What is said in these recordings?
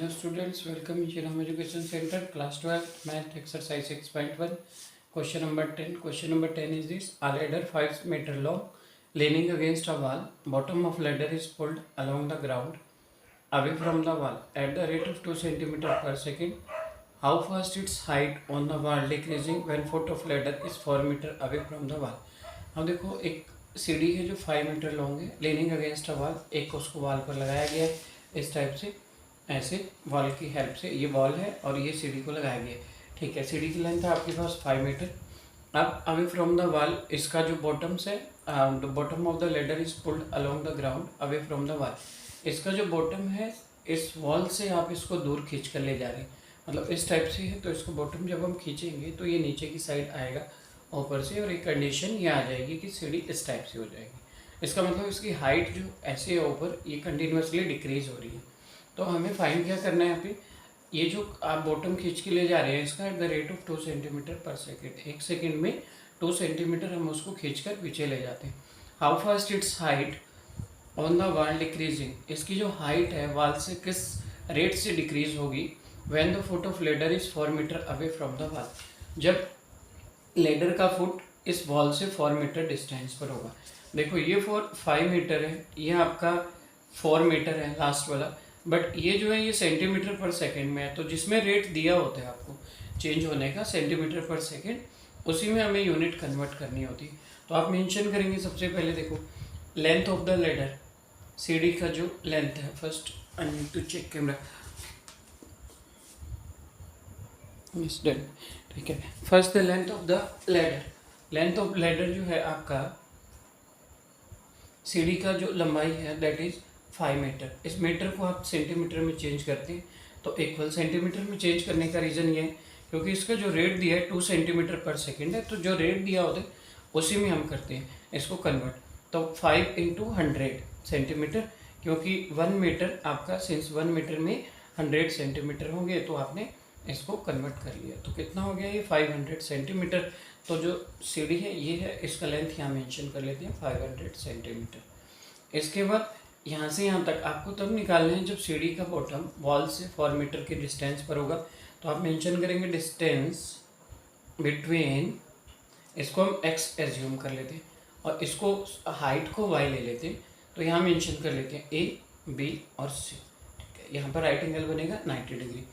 Hello students, welcome in Shriram Education Center, class 12, math exercise 6.1, question number 10. Question number 10 is this: a ladder 5 meter long, leaning against a wall. Bottom of ladder is pulled along the ground, away from the wall, at the rate of 2 centimeter per second. How fast its height on the wall decreasing when foot of ladder is 4 meter away from the wall. अब देखो एक सीढ़ी है जो 5 metre long है, laning against a wall, एक उसको wall पर लगाया गया है इस टाइप से, ऐसे वॉल की हेल्प से। ये वॉल है और ये सीढ़ी को लगाया गया है, ठीक है। सीढ़ी की लेंथ है आपके पास 5 मीटर। अब अवे फ्रॉम द वॉल, इसका जो बॉटम्स है, the bottom of the ladder is pulled along the ground away from the wall. इसका जो बॉटम है, इस वॉल से आप इसको दूर खींच कर ले जा रहे हैं, मतलब इस टाइप से है। तो इसको बॉटम जब हम खींचेंगे तो ये नीचे की साइड आएगा ऊपर से, और एक कंडीशन ये आ जाएगी कि सीढ़ी इस टाइप से हो जाएगी। इसका मतलब इसकी हाइट जो ऐसे है ऊपर, ये कंटिन्यूसली डिक्रीज हो रही है। तो हमें फाइंड क्या करना है यहाँ पे, ये जो आप बॉटम खींच के ले जा रहे हैं इसका at the rate of 2 centimetre per second, एक सेकेंड में 2 सेंटीमीटर हम उसको खींच कर पीछे ले जाते हैं। How fast its height on the wall decreasing, इसकी जो हाइट है वॉल से किस रेट से डिक्रीज होगी when the foot of ladder is 4 metre away from the wall, जब लेडर का फुट इस वॉल से 4 मीटर डिस्टेंस पर होगा। देखो ये 5 मीटर है, ये आपका 4 मीटर है लास्ट वाला, बट ये जो है ये सेंटीमीटर पर सेकंड में है। तो जिसमें रेट दिया होता है आपको चेंज होने का सेंटीमीटर पर सेकंड, उसी में हमें यूनिट कन्वर्ट करनी होती है। तो आप मेंशन करेंगे सबसे पहले, देखो लेंथ ऑफ द लेडर, सीढ़ी का जो लेंथ है, first I need to check camera, miss done, ठीक है। First the length of the ladder, length of ladder जो है आपका सीढ़ी का जो लंबाई है दैट इज 5 मीटर। इस मीटर को आप सेंटीमीटर में चेंज करते हैं तो इक्वल, सेंटीमीटर में चेंज करने का रीज़न ये है क्योंकि इसका जो रेट दिया है 2 सेंटीमीटर पर सेकेंड है, तो जो रेट दिया होता है उसी में हम करते हैं इसको कन्वर्ट। तो 5 इंटू 100 सेंटीमीटर, क्योंकि 1 मीटर आपका, सिंस 1 मीटर में 100 सेंटीमीटर होंगे तो आपने इसको कन्वर्ट कर लिया। तो कितना हो गया ये 500 सेंटीमीटर। तो जो सीढ़ी है ये है, इसका लेंथ यहाँ मेंशन कर लेते हैं 500 सेंटीमीटर। इसके बाद यहाँ से यहाँ तक आपको तब निकालना है जब सीढ़ी का बॉटम वॉल से 4 मीटर के डिस्टेंस पर होगा। तो आप मेंशन करेंगे डिस्टेंस बिटवीन, इसको हम x एज्यूम कर लेते हैं और इसको हाइट को y ले लेते हैं। तो यहाँ मेंशन कर लेते हैं a, b और c, ठीक है। यहाँ पर राइट एंगल बनेगा 90 डिग्री।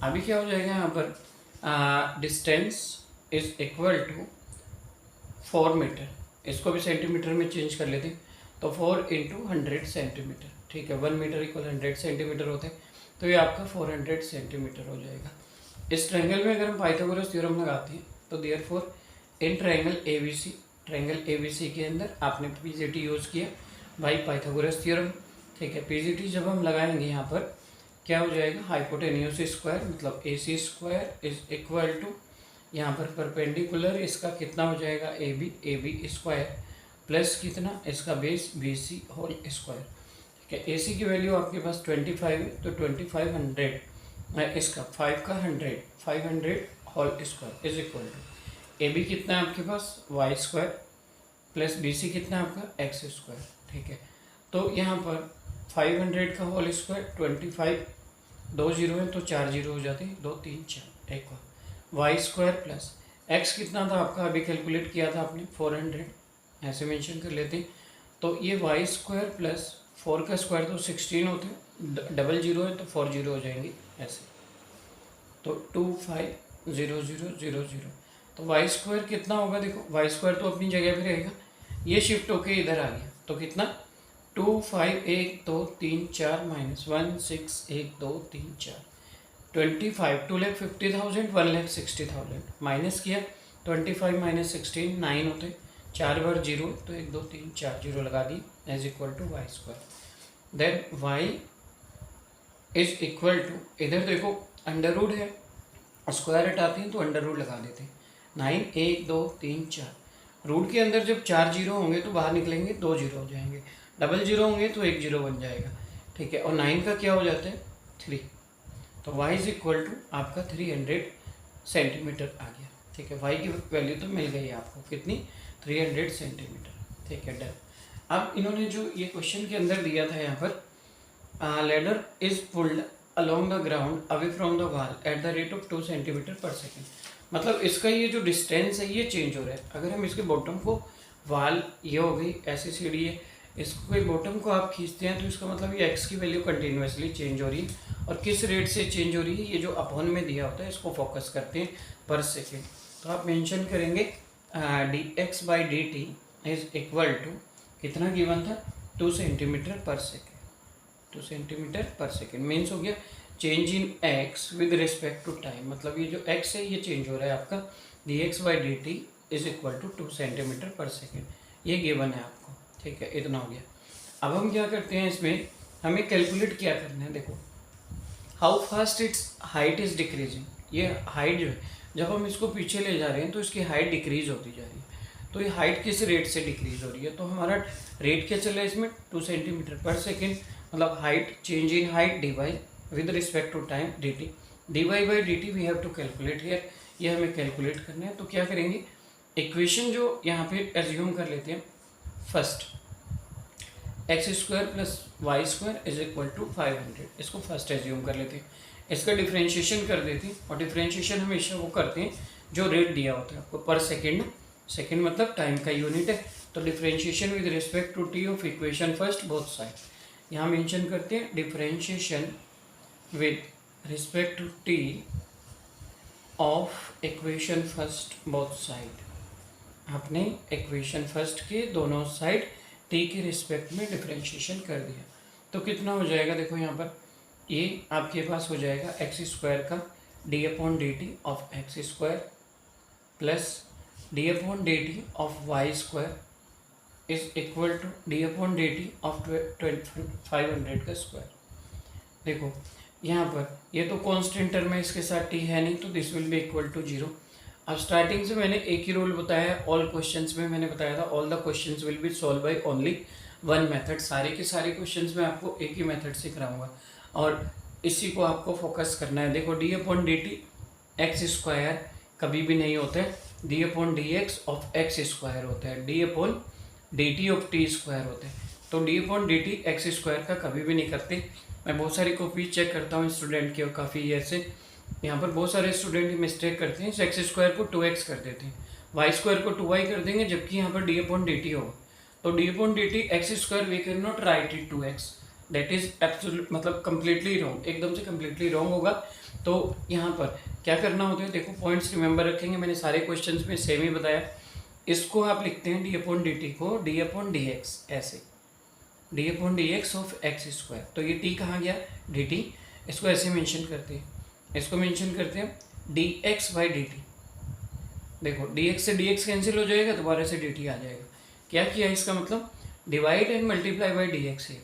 अभी क्या हो जाएगा यहाँ पर, distance is equal to 4 metre, इसको भी सेंटीमीटर में चेंज कर लेते हैं। तो 4 इंटू 100 सेंटीमीटर, ठीक है। 1 मीटर इक्वल 100 सेंटीमीटर होते हैं, तो ये आपका 400 सेंटीमीटर हो जाएगा। इस ट्रायंगल में अगर हम पाइथागोरस थ्योरम लगाते हैं तो therefore in triangle ABC, triangle ABC के अंदर आपने पीजीटी यूज़ किया बाई पाइथागोरस थ्योरम, ठीक है। पीजीटी जब हम लगाएंगे यहाँ पर क्या हो जाएगा, हाइपोटेन्यूस स्क्वायर मतलब AC square is equal to, यहाँ पर परपेंडिकुलर इसका कितना हो जाएगा AB स्क्वायर प्लस कितना इसका बेस BC होल स्क्वायर, ठीक है। AC की वैल्यू आपके पास 25 है, तो 2500 इसका 5 का 500 whole square is equal to AB कितना है आपके पास Y स्क्वायर प्लस BC कितना है आपका X स्क्वायर, ठीक है। तो यहाँ पर 500 का होल स्क्वायर 25, 2 जीरो है तो 4 जीरो हो जाते हैं, 2 3 4, एक और Y स्क्वायर प्लस X कितना था आपका, अभी कैलकुलेट किया था आपने 400, ऐसे मेंशन कर लेते हैं। तो ये Y स्क्वायर प्लस 4 का स्क्वायर तो 16 होते हैं, डबल जीरो है तो 4 जीरो हो जाएंगे ऐसे, तो 2 5 0 0 0 0। तो Y स्क्वायर कितना होगा, देखो Y स्क्वायर तो अपनी जगह पे रहेगा, ये शिफ्ट होके इधर आ गया तो कितना 2 5 1 2 3 4 माइनस 1 6 1 2 3 4, 25 2,50,000 1,60,000 माइनस किया, 25 माइनस 16 9 होते, 4 बार जीरो तो 1 2 3 4 जीरो लगा दी as equal to Y square. Then Y is equal to, इधर देखो अंडर रूट है, स्क्वायर हटाते हैं तो अंडर रूट लगा देते हैं, 9 1 2 3 4, रूट के अंदर जब 4 जीरो होंगे तो बाहर निकलेंगे 2 जीरो हो जाएंगे, डबल जीरो होंगे तो 1 जीरो बन जाएगा, ठीक है। और 9 का क्या हो जाता है 3, तो y इज इक्वल टू आपका 300 सेंटीमीटर आ गया, ठीक है। y की वैल्यू तो मिल गई आपको कितनी 300 सेंटीमीटर, ठीक है डन। अब इन्होंने जो ये क्वेश्चन के अंदर दिया था यहाँ पर, ladder is pulled along the ground away from the wall at the rate of 2 centimetre per second. मतलब इसका ये जो डिस्टेंस है ये चेंज हो रहा है। अगर हम इसके बॉटम को वाल ये हो गई ऐसी सीढ़ी है, इसको बॉटम को आप खींचते हैं तो इसका मतलब ये एक्स की वैल्यू कंटिन्यूसली चेंज हो रही है। और किस रेट से चेंज हो रही है, ये जो अपॉन में दिया होता है इसको फोकस करते हैं पर सेकेंड। तो आप मेंशन करेंगे d x by D t is equal to कितना गिवन था 2 centimetre per second. 2 centimetre per second means हो गया change in x with respect to time. मतलब ये जो एक्स है ये चेंज हो रहा है आपका, d x by D t is equal to 2 centimetre per second, ये गिवन है आपको। ठीक है, इतना हो गया। अब हम क्या करते हैं, इसमें हमें कैलकुलेट क्या करना है। देखो how fast its height is decreasing. ये हाइट जो है जब हम इसको पीछे ले जा रहे हैं तो इसकी हाइट डिक्रीज होती जा रही है। तो ये हाइट किस रेट से डिक्रीज हो रही है, तो हमारा रेट क्या चल रहा है इसमें 2 सेंटीमीटर पर सेकेंड। मतलब height change in height d y with respect to time d t, d Y by D T we have to calculate here. ये हमें कैलकुलेट करना है। तो क्या करेंगे, इक्वेशन जो यहाँ पे एज्यूम कर लेते हैं, first x square plus y square is equal to 500, इसको फर्स्ट एज्यूम कर लेते हैं। इसका डिफ्रेंशिएशन कर देते हैं, और डिफ्रेंशिएशन हमेशा वो करते हैं जो रेट दिया होता है आपको पर सेकेंड। सेकेंड मतलब टाइम का यूनिट है। तो differentiation with respect to t of equation first both side. यहाँ मेंशन करते हैं differentiation with respect to t of equation first both side. आपने इक्वेशन फर्स्ट के दोनों साइड टी के रिस्पेक्ट में डिफ्रेंशिएशन कर दिया। तो कितना हो जाएगा, देखो यहाँ पर ये आपके पास हो जाएगा एक्स स्क्वायर का d upon d t of x square plus d upon d t of y square is equal to d upon d t of 500 का स्क्वायर। देखो यहाँ पर ये तो कांस्टेंट टर्म है, इसके साथ टी है नहीं, तो this will be equal to 0। अब स्टार्टिंग से मैंने एक ही रूल बताया है, ऑल क्वेश्चंस में मैंने बताया था all the questions will be solve by only one method. सारे के सारे क्वेश्चंस में आपको एक ही मेथड से कराऊंगा और इसी को आपको फोकस करना है। देखो D upon d t x square कभी भी नहीं होता है, D upon D x of x square होता है, D upon d t of T square होता है। तो d upon d t x square का कभी भी नहीं करते। मैं बहुत सारी कॉपी चेक करता हूँ स्टूडेंट के काफ़ी ईयर से, यहाँ पर बहुत सारे स्टूडेंट मिस्टेक करते हैं, एक्स स्क्वायर को 2x कर देते हैं, वाई स्क्वायर को 2y कर देंगे, जबकि यहाँ पर डी अपॉन डी टी होगा। तो d upon d t x square we can not write it 2x, that is absolute मतलब कम्प्लीटली रॉन्ग, एकदम से कम्प्लीटली रॉन्ग होगा। तो यहाँ पर क्या करना होता है, देखो पॉइंट्स रिमेंबर रखेंगे, मैंने सारे क्वेश्चंस में सेम ही बताया। इसको आप लिखते हैं डी अपॉन डी टी को डी अपॉन डी एक्स, ऐसे D upon D x of x square. तो ये टी कहाँ गया, डी टी, इसको ऐसे मेंशन करते हैं, इसको मेंशन करते हैं D x by D T. देखो डी एक्स से डी एक्स कैंसिल हो जाएगा, दोबारा से डी टी आ जाएगा। क्या किया इसका मतलब, divide and multiply by D x है।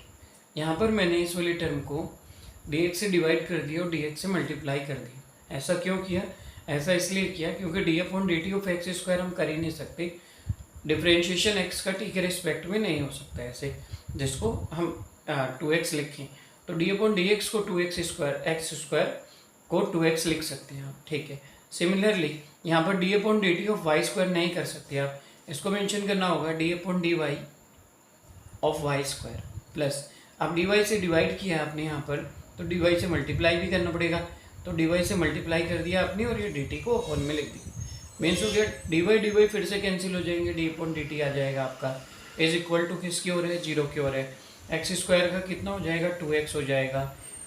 यहाँ पर मैंने इस वाली टर्म को डी एक्स से डिवाइड कर दिया और डी एक्स से मल्टीप्लाई कर दिया। ऐसा क्यों किया, ऐसा इसलिए किया क्योंकि D upon d t of x square हम कर ही नहीं सकते, डिफ्रेंशिएशन एक्स का टी के रिस्पेक्ट में नहीं हो सकता ऐसे, जिसको हम 2x लिखें। तो डी अपॉन डी एक्स को 2x स्क्वायर, एक्स स्क्वायर को 2x लिख सकते हैं आप। ठीक है, सिमिलरली यहाँ पर d upon d t of y square नहीं कर सकते आप, इसको मेंशन करना होगा d upon d y of y square plus, अब डी वाई से डिवाइड किया आपने यहाँ पर, तो डी वाई से मल्टीप्लाई भी करना पड़ेगा। तो डी वाई से मल्टीप्लाई कर दिया आपने और ये डी टी को अपॉन में लिख दिया। मीन्स हो गया डी वाई फिर से कैंसिल हो जाएंगे, डी अपॉन डी टी आ जाएगा आपका, इज इक्वल टू किसकी ओर है, 0 की ओर है। एक्स स्क्वायर का कितना हो जाएगा, 2x हो जाएगा,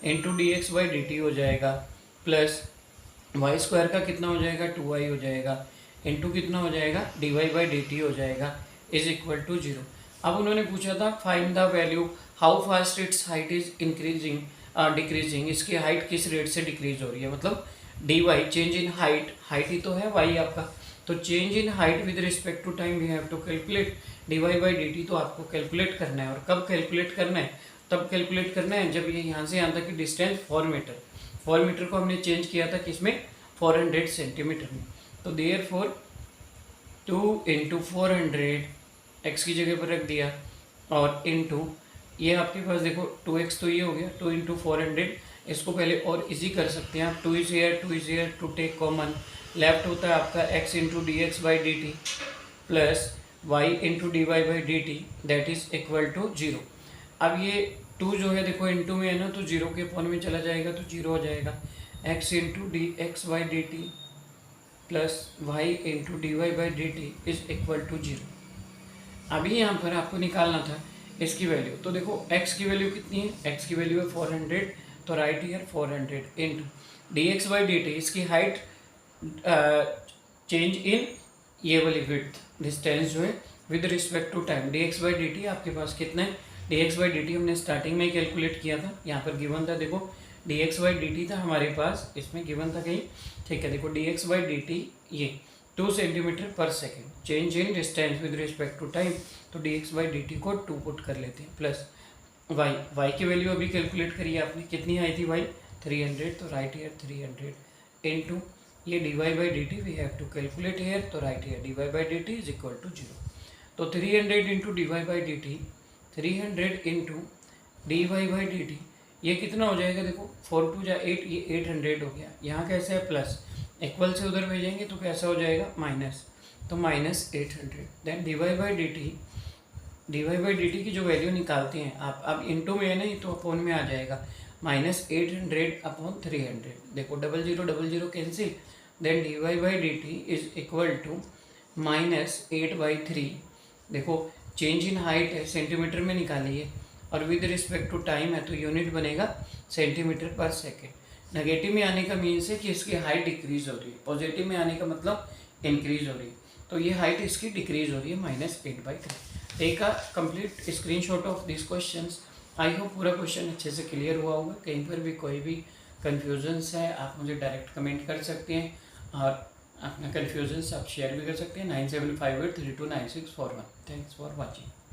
into d x by D t हो जाएगा, प्लस वाई स्क्वायर का कितना हो जाएगा, 2y हो जाएगा, इंटू कितना हो जाएगा, d Y by D t हो जाएगा, इज इक्वल टू 0। अब उन्होंने पूछा था find the value how fast its height is increasing decreasing, इसकी हाइट किस रेट से डिक्रीज हो रही है। मतलब D Y change in height, height ही तो है वाई आपका, तो change in height with respect to time we have to calculate D Y by D T. तो आपको कैलकुलेट करना है, और कब कैलकुलेट करना है, तब कैलकुलेट करना है जब ये यहाँ से यहाँ तक की डिस्टेंस 4 मीटर, 4 मीटर को हमने चेंज किया था किसमें, 400 सेंटीमीटर में। तो देयरफॉर 2 इंटू 400 एक्स की जगह पर रख दिया, और इंटू ये आपके पास देखो 2x तो ये हो गया, 2 इंटू 400, इसको पहले और इजी कर सकते हैं आप, 2 is here, to take common, left होता है आपका x into d x by D t plus y into d Y by D t, that is equal to 0। अब ये टू जो है देखो इंटू में है ना, तो जीरो के अपॉन में चला जाएगा तो जीरो हो जाएगा। X into d x by D t plus y into d Y by D t is equal to zero. अभी यहाँ पर आपको निकालना था इसकी वैल्यू। तो देखो x की वैल्यू कितनी है, x की वैल्यू है 400, तो right here 400 into d x by D t, इसकी हाइट चेंज इन ये वाली विड्थ डिस्टेंस जो है with respect to time. D x by D t आपके पास कितना है, d x by D t हमने स्टार्टिंग में ही कैलकुलेट किया था, यहाँ पर गिवन था देखो D x by D T था हमारे पास, इसमें गिवन था कहीं, ठीक है। देखो D x by D T ये 2 centimetre per second, change in distance with respect to time, तो D x by D T को 2 पुट कर लेते हैं, प्लस वाई, वाई की वैल्यू अभी कैलकुलेट करी आपने, कितनी आई थी वाई 300, तो राइट ईयर 300 इंटू ये D Y by D T we have to calculate here, तो right here D Y by D t is equal to zero. तो 300 into d Y by D t, 300 into d Y by D T, ये कितना हो जाएगा देखो 4 2 जा 8, ये 800 हो गया। यहाँ कैसे है प्लस, इक्वल से उधर भेजेंगे तो कैसा हो जाएगा माइनस, तो minus 800। Then d Y by D t, d Y by D t की जो वैल्यू निकालते हैं आप, अब इंटू में है नहीं तो अपॉन में आ जाएगा, माइनस 800 अपॉन 300, देखो 00 cancel, then d Y by D t is equal to minus 8/3। देखो चेंज इन हाइट है, सेंटीमीटर में निकालिए, और विद रिस्पेक्ट टू टाइम है तो यूनिट बनेगा सेंटीमीटर पर सेकेंड। नेगेटिव में आने का मीन्स है कि इसकी हाइट डिक्रीज हो रही है, पॉजिटिव में आने का मतलब इंक्रीज हो रही है, तो ये हाइट इसकी डिक्रीज हो रही है -8/3। Take a complete screenshot of this questions. I hope पूरा क्वेश्चन अच्छे से क्लियर हुआ होगा। कहीं पर भी कोई भी कन्फ्यूजन्स है आप मुझे डायरेक्ट कमेंट कर सकते हैं, और अपना कन्फ्यूजन्स आप शेयर भी कर सकते हैं 9758329641। Thanks for watching.